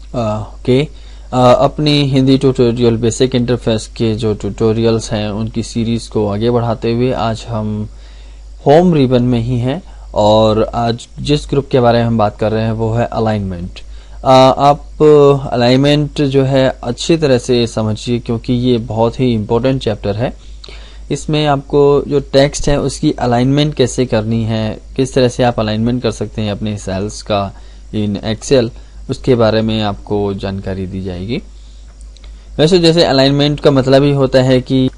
Okay. अपनी Hindi tutorial basic interface के जो ट्यूटोरियल्स हैं उनकी सीरीज को आगे बढ़ाते हुए आज हम होम रिबन में ही हैं और आज जिस ग्रुप के बारे में हम बात कर रहे हैं वो है अलाइनमेंट। आप अलाइनमेंट जो है अच्छी तरह से समझिए क्योंकि ये बहुत ही इम्पोर्टेंट चैप्टर है। इसमें आपको जो टेक्स्ट है उसकी अलाइनमेंट कैसे करनी है, किस तरह से आप अलाइनमेंट कर सकते हैं अपने सेल्स का इन एक्सेल, उसके बारे में आपको जानकारी दी जाएगी। वैसे जैसे अलाइनमेंट का मतलब ही होता है कि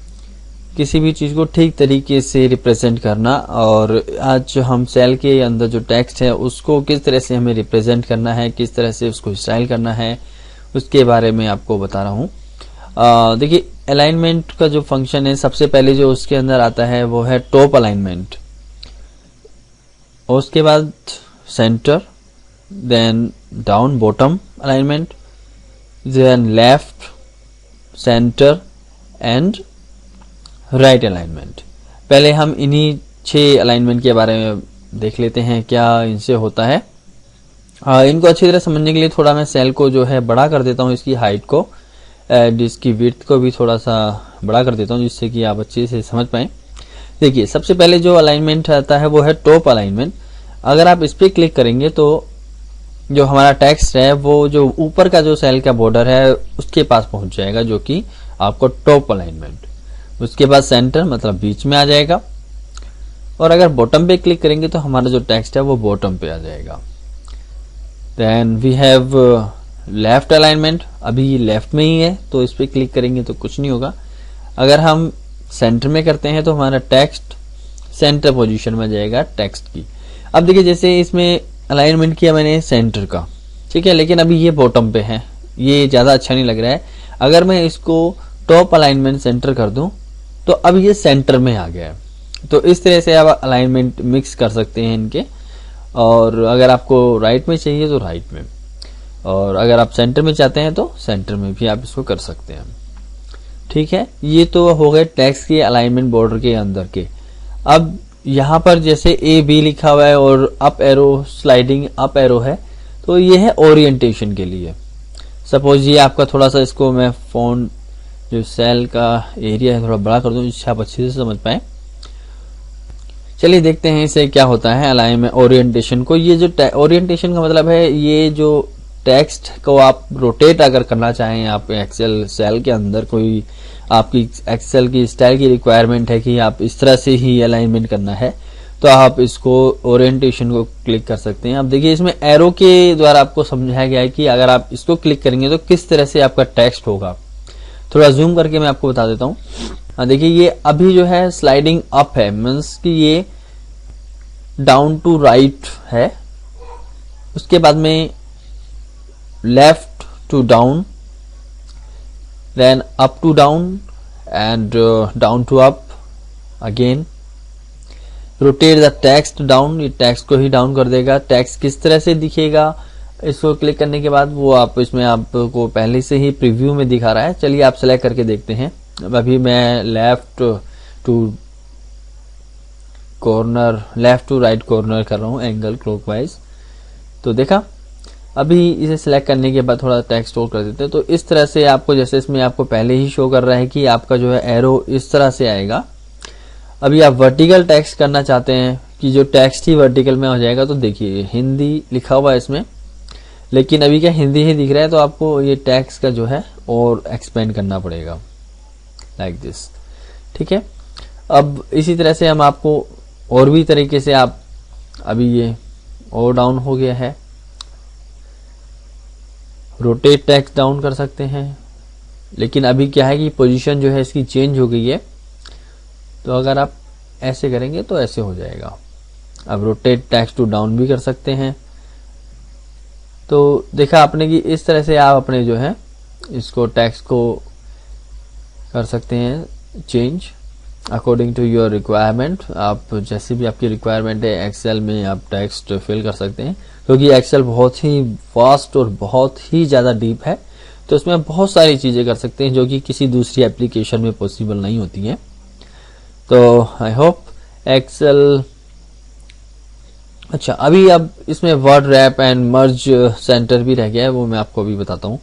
किसी भी चीज को ठीक तरीके से रिप्रेजेंट करना, और आज हम सेल के अंदर जो टेक्स्ट है उसको किस तरह से हमें रिप्रेजेंट करना है, किस तरह से उसको स्टाइल करना है, उसके बारे में आपको बता रहा हूँ। देखिए अलाइनमेंट का जो फंक्शन है सबसे पहले जो उसके अंदर आता है वो है टॉप अलाइनमेंट, और उसके बाद centre, then down bottom alignment, then left, centre and right alignment. पहले हम इन्हीं 6 अलाइनमेंट के बारे में देख लेते हैं क्या इनसे होता है। इनको अच्छी तरह समझने के लिए थोड़ा मैं सेल को जो है बड़ा कर देता हूं, इसकी हाइट को, इसकी विड्थ को भी थोड़ा सा बड़ा कर देता हूं जिससे कि आप अच्छे से समझ पाए। देखिए सबसे पहले जो अलाइनमेंट आता है वो है टॉप अलाइनमेंट। अगर आप इस पे क्लिक करेंगे तो जो हमारा टेक्स्ट है वो जो ऊपर का जो सेल का बॉर्डर है उसके पास पहुंच जाएगा, जो कि आपको टॉप अलाइनमेंट। उसके बाद सेंटर मतलब बीच में आ जाएगा, और अगर बॉटम पे क्लिक करेंगे तो हमारा जो टेक्स्ट है वो बॉटम पे आ जाएगा। Then we have left alignment, अभी लेफ्ट में ही है तो इस पे क्लिक करेंगे तो कुछ नहीं होगा। अगर हम सेंटर में करते हैं तो हमारा टेक्स्ट सेंटर पोजीशन में जाएगा टेक्स्ट की। अब देखिए जैसे इसमें अलाइनमेंट किया मैंने सेंटर का, ठीक है, लेकिन अभी ये बॉटम पे है, ये ज्यादा अच्छा नहीं लग रहा है। अगर मैं इसको टॉप अलाइनमेंट सेंटर कर दूं तो अब ये सेंटर में आ गया है। तो इस तरह से आप अलाइनमेंट मिक्स कर सकते हैं इनके, और अगर आपको राइट में चाहिए तो राइट में, और अगर आप सेंटर में चाहते हैं तो सेंटर में भी आप इसको कर सकते हैं। ठीक है, ये तो हो गए टेक्स्ट के अलाइनमेंट बॉर्डर के अंदर के। अब यहां पर जैसे ए बी लिखा हुआ है और up arrow, sliding up arrow है, तो ये है ओरिएंटेशन के लिए। सपोज ये आपका थोड़ा सा, इसको मैं फॉन्ट जो सेल का एरिया है थोड़ा बड़ा कर दूं जिससे आप अच्छे से समझ पाए। चलिए देखते हैं इसे क्या होता है अलाइनमेंट ओरिएंटेशन को। ये जो ओरिएंटेशन का मतलब है, ये जो टेक्स्ट को आप रोटेट अगर करना चाहें, आप एक्सेल सेल के अंदर कोई आपकी एक्सेल की स्टाइल की रिक्वायरमेंट है कि आप इस तरह से ही अलाइनमेंट करना है, तो आप इसको ओरिएंटेशन को क्लिक कर सकते हैं। अब देखिए इसमें एरो के द्वारा आपको समझाया गया है कि अगर आप इसको क्लिक करेंगे तो किस तरह से आपका टेक्स्ट होगा। थोड़ा जूम करके मैं आपको बता देता हूं। देखिए ये अभी जो है स्लाइडिंग अप है, मीन्स कि ये डाउन टू राइट है, उसके बाद में left to down, then up to down and down to up again, rotate the text down, ये टेक्स्ट को ही डाउन कर देगा। टेक्स्ट किस तरह से दिखेगा इसको क्लिक करने के बाद वो आप इसमें आपको पहले से ही प्रीव्यू में दिखा रहा है। चलिए आप सेलेक्ट करके देखते हैं। अभी मैं left to corner, left to right corner कर रहा हूं एंगल क्लॉकवाइज। तो देखा, अभी इसे सिलेक्ट करने के बाद थोड़ा टेक्स्ट और कर देते हैं तो इस तरह से आपको, जैसे इसमें आपको पहले ही शो कर रहा है कि आपका जो है एरो इस तरह से आएगा। अभी आप वर्टिकल टेक्स्ट करना चाहते हैं कि जो टेक्स्ट ही वर्टिकल में हो जाएगा, तो देखिए हिंदी लिखा हुआ है इसमें, लेकिन अभी क्या हिंदी ही दिख रहा है, तो आपको ये टेक्स्ट का जो है और एक्सपेंड करना पड़ेगा लाइक दिस। ठीक है, अब इसी तरह से हम आपको और भी तरीके से, आप अभी ये और डाउन हो गया है, रोटेट टेक्स्ट डाउन कर सकते हैं, लेकिन अभी क्या है कि पोजीशन जो है इसकी चेंज हो गई है, तो अगर आप ऐसे करेंगे तो ऐसे हो जाएगा। अब रोटेट टेक्स्ट टू डाउन भी कर सकते हैं। तो देखा आपने कि इस तरह से आप अपने जो है इसको टेक्स्ट को कर सकते हैं change according to your requirement. आप जैसे भी आपकी रिक्वायरमेंट है एक्सेल में आप टेक्स्ट फिल कर सकते हैं, क्योंकि एक्सेल बहुत ही फास्ट और बहुत ही ज्यादा डीप है, तो इसमें बहुत सारी चीजें कर सकते हैं जो कि किसी दूसरी एप्लीकेशन में पॉसिबल नहीं होती हैं। तो आई होप एक्सेल अच्छा, अभी अब इसमें word rap and merge centre भी रह गया है, वो मैं आपको अभी बताता हूँ।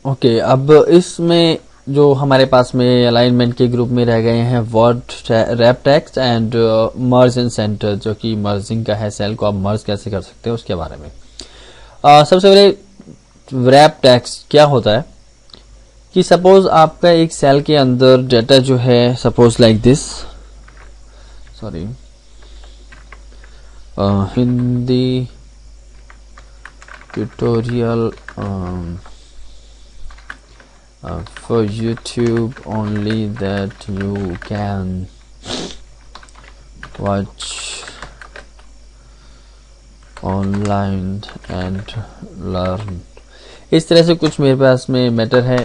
ओके, अब इसमें जो हमारे पास में अलाइनमेंट के ग्रुप में रह गए हैं word wrap text and merge and centre, जो कि मर्जिंग का है, सेल को आप मर्ज कैसे कर सकते हैं उसके बारे में। सबसे पहले रैप टेक्स्ट क्या होता है कि सपोज आपका एक सेल के अंदर डेटा जो है, suppose like this, sorry, Hindi tutorial for YouTube only that you can watch online and learn। इस तरह से कुछ मेरे पास में मैटर है।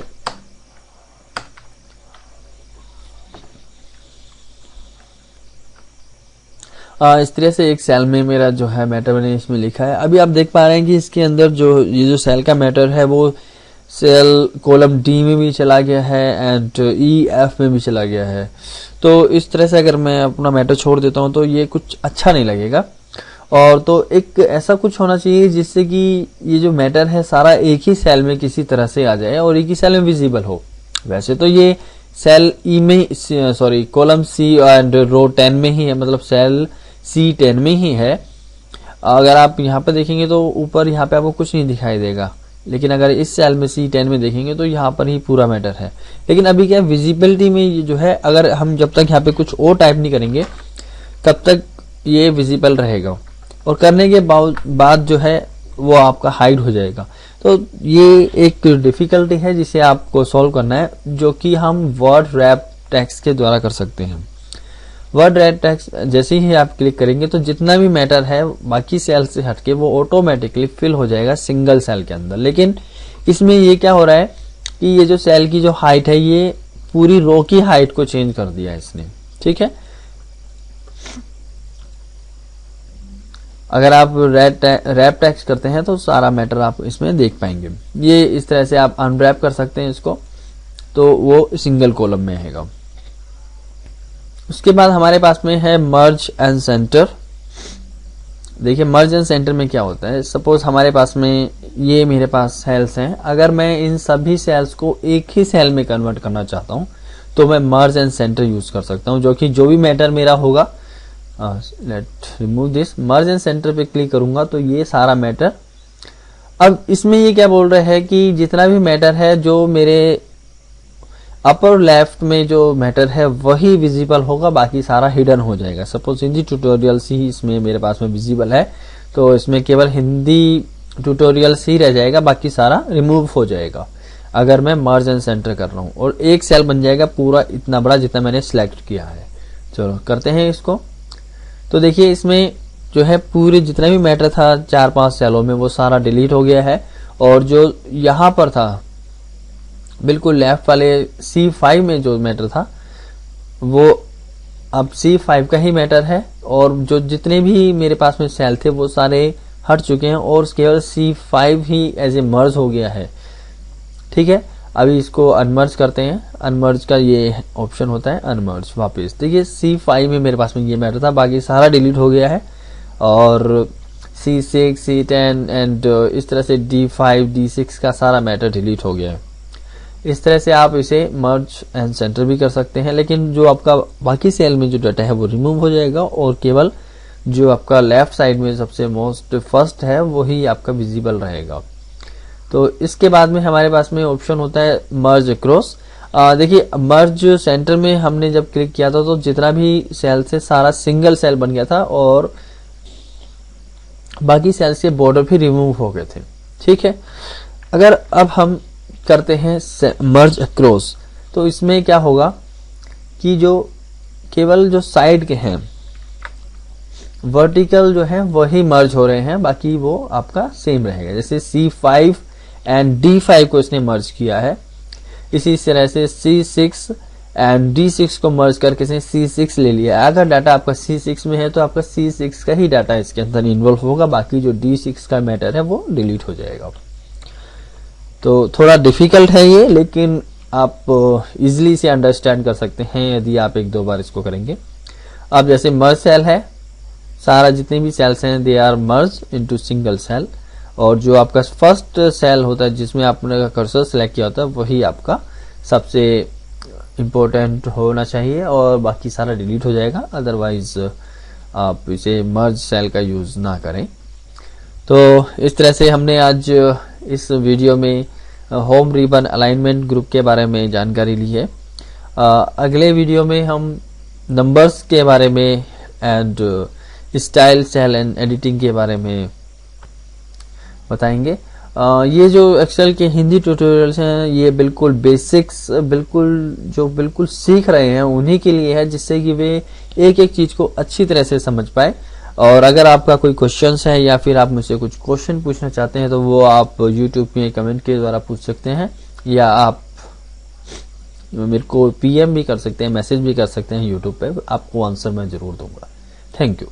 इस तरह से एक सेल में मेरा जो है मैटर मैंने इसमें लिखा है। अभी आप देख पा रहे हैं कि इसके अंदर जो ये जो सेल का मैटर है वो सेल कॉलम डी में भी चला गया है एंड ई एफ में भी चला गया है। तो इस तरह से अगर मैं अपना मैटर छोड़ देता हूं तो ये कुछ अच्छा नहीं लगेगा, और तो एक ऐसा कुछ होना चाहिए जिससे कि ये जो मैटर है सारा एक ही सेल में किसी तरह से आ जाए और एक ही सेल में विजिबल हो। वैसे तो ये सेल ई में, सॉरी, कॉलम सी एंड रो 10 में ही है, मतलब सेल C10 में ही है। अगर आप यहाँ पे देखेंगे तो ऊपर यहाँ पे आपको कुछ नहीं दिखाई देगा, लेकिन अगर इस सेल में C10 में देखेंगे तो यहाँ पर ही पूरा मैटर है। लेकिन अभी क्या विजिबिलिटी में ये जो है, अगर हम जब तक यहाँ पे कुछ और टाइप नहीं करेंगे तब तक ये विजिबल रहेगा, और करने के बाद जो है वो आपका हाइड हो जाएगा। तो ये एक डिफिकल्टी है जिसे आपको सॉल्व करना है, जो कि हम वर्ड रैप टेक्स्ट के द्वारा कर सकते हैं। वर्ड रैप टेक्स्ट जैसे ही आप क्लिक करेंगे तो जितना भी मैटर है बाकी सेल से हटके वो ऑटोमेटिकली फिल हो जाएगा सिंगल सेल के अंदर। लेकिन इसमें ये क्या हो रहा है कि ये जो सेल की जो हाइट है ये पूरी रो की हाइट को चेंज कर दिया है इसने। ठीक है, अगर आप रैप टेक्स्ट करते हैं तो सारा मैटर आप इसमें देख पाएंगे। ये इस तरह से आप अनरैप कर सकते हैं इसको, तो वो सिंगल कॉलम में आएगा। उसके बाद हमारे पास में है मर्ज एंड सेंटर। देखिए मर्ज एंड सेंटर में क्या होता है, सपोज हमारे पास में ये मेरे पास सेल्स हैं, अगर मैं इन सभी सेल्स को एक ही सेल में कन्वर्ट करना चाहता हूं तो मैं मर्ज एंड सेंटर यूज कर सकता हूं, जो कि जो भी मैटर मेरा होगा, let remove this, merge and center पे क्लिक करूंगा तो ये सारा मैटर। अब इसमें ये क्या बोल रहे हैं कि जितना भी मैटर है जो मेरे अपर लेफ्ट में जो मैटर है वही विजिबल होगा, बाकी सारा हिडन हो जाएगा। सपोज हिंदी ट्यूटोरियल सी इसमें मेरे पास में विजिबल है, तो इसमें केवल हिंदी ट्यूटोरियल सी रह जाएगा, बाकी सारा रिमूव हो जाएगा अगर मैं मर्ज एंड सेंटर कर रहा हूं, और एक सेल बन जाएगा पूरा इतना बड़ा जितना मैंने सिलेक्ट किया है। चलो करते हैं इसको। तो देखिए इसमें जो है पूरे जितना भी मैटर था 4-5 सेलों में वो सारा डिलीट हो गया है, और जो यहां पर था बिल्कुल लेफ्ट वाले C5 में जो मैटर था वो अब C5 का ही मैटर है, और जो जितने भी मेरे पास में सेल थे वो सारे हट चुके हैं और केवल C5 ही एज ए मर्ज हो गया है। ठीक है, अभी इसको अनमर्ज करते हैं। अनमर्ज का ये ऑप्शन होता है अनमर्ज वापस। देखिए C5 में मेरे पास में ये मैटर था, बाकी सारा डिलीट हो गया है, और C6, C10 एंड इस तरह से D5, D6 का सारा मैटर डिलीट हो गया है। इस तरह से आप इसे मर्ज एंड सेंटर भी कर सकते हैं, लेकिन जो आपका बाकी सेल में जो डाटा है वो रिमूव हो जाएगा, और केवल जो आपका लेफ्ट साइड में सबसे मोस्ट फर्स्ट है वही आपका विजिबल रहेगा। तो इसके बाद में हमारे पास में ऑप्शन होता है मर्ज अक्रॉस। देखिए मर्ज सेंटर में हमने जब क्लिक किया था तो जितना भी सेल से सारा सिंगल सेल बन गया था और बाकी सेल्स के बॉर्डर भी रिमूव हो गए थे। ठीक है, अगर अब हम करते हैं मर्ज अक्रॉस, तो इसमें क्या होगा कि जो केवल जो साइड के हैं वर्टिकल जो है वही मर्ज हो रहे हैं, बाकी वो आपका सेम रहेगा। जैसे C5 एंड D5 को इसने मर्ज किया है, इसी तरह से C6 एंड D6 को मर्ज करके इसने C6 ले लिया। अगर डाटा आपका C6 में है तो आपका C6 का ही डाटा इसके अंदर इन्वॉल्व होगा, बाकी जो D6 का मैटर है वो डिलीट हो जाएगा। तो थोड़ा डिफिकल्ट है ये, लेकिन आप इजिली से अंडरस्टैंड कर सकते हैं यदि आप 1-2 बार इसको करेंगे। अब जैसे मर्ज सेल है, सारा जितने भी सेल्स हैं they are merge into single cell, और जो आपका फर्स्ट सेल होता है जिसमें आपने कर्सर सेलेक्ट किया होता है वही आपका सबसे इम्पोर्टेंट होना चाहिए और बाकी सारा डिलीट हो जाएगा, अदरवाइज आप इसे मर्ज सेल का यूज ना करें। तो इस तरह से हमने आज इस वीडियो में होम रिबन अलाइनमेंट ग्रुप के बारे में जानकारी ली है। अगले वीडियो में हम नंबर्स के बारे में and style cell and editing के बारे में बताएंगे। ये जो एक्सेल के हिंदी ट्यूटोरियल्स हैं ये बिल्कुल बेसिक्स बिल्कुल सीख रहे हैं उन्हीं के लिए है, जिससे कि वे एक एक चीज को अच्छी तरह से समझ पाए। और अगर आपका कोई क्वेश्चंस है या फिर आप मुझसे कुछ क्वेश्चन पूछना चाहते हैं तो वो आप YouTube में कमेंट के द्वारा पूछ सकते हैं, या आप मेरे को PM भी कर सकते हैं, मैसेज भी कर सकते हैं YouTube पे, आपको आंसर मैं जरूर दूंगा। Thank you.